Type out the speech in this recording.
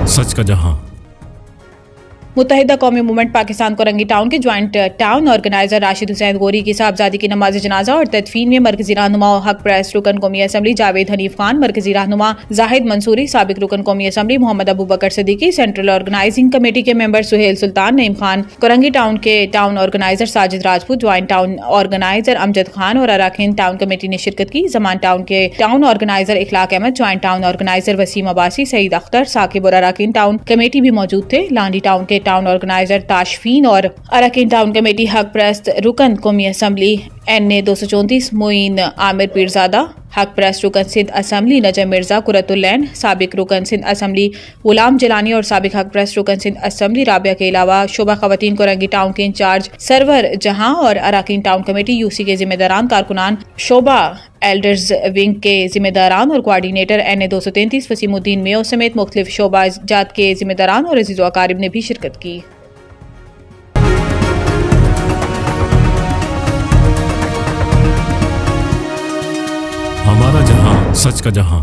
सच का जहां। मुत्तहिदा कौमी मूवमेंट पाकिस्तान कोरंगी टाउन के joint town organiser Rashid Hussain गोरी की साहबजादी की नमाज जनाजा और तदफीन में मरकजी रहनुमा हक प्रेस रुकन कौमी असम्बली जावेद हनीफ खान, मरकजी रहनुमा जाहिद मंसूरी, साबिक रुकन कौमी assembly Mohammad Abu Bakar Siddiqui, central organizing committee के मेंबर सुहेल सुल्तान, नईम खान, कोरंगी टाउन के town organizer Sajid Rajput, joint town organizer Amjad Khan और अराकीन टाउन कमेटी ने शिरकत की। जमान टाउन के town organizer Ikhlaq Ahmed, joint town organizer Waseem Abbasi, Saeed Akhtar, Saqib और अराकीन टाउन कमेटी भी मौजूद थे। लांडी टाउन के टाउन ऑर्गेनाइजर ताशफीन और अराकीन टाउन कमेटी हक प्रेस रुकन कौमी असम्बली NA 234 मोइन आमिर पीरजादा, हक प्रेस रुकन सिंध असम्बली नजम मिर्जा कुरतुल्लैन, साबिक रुकन सिंध असम्बली गुलाम जिलानी और साबिक हक प्रेस रुकन सिंध असम्बली राबिया के अलावा शोबा खवातीन कोरंगी टाउन के इंचार्ज सरवर जहां और अराकीन टाउन कमेटी UC के जिम्मेदारान, कारकुनान शोबा एल्डर्स विंग के जिम्मेदारान और कोआर्डिनेटर NA 233 वसीमुद्दीन मेयो समेत मुख्तलिफ शोबा जात के जिम्मेदारान और अजीज़ व अकारिब ने भी शिरकत की। हमारा जहां, सच का जहां।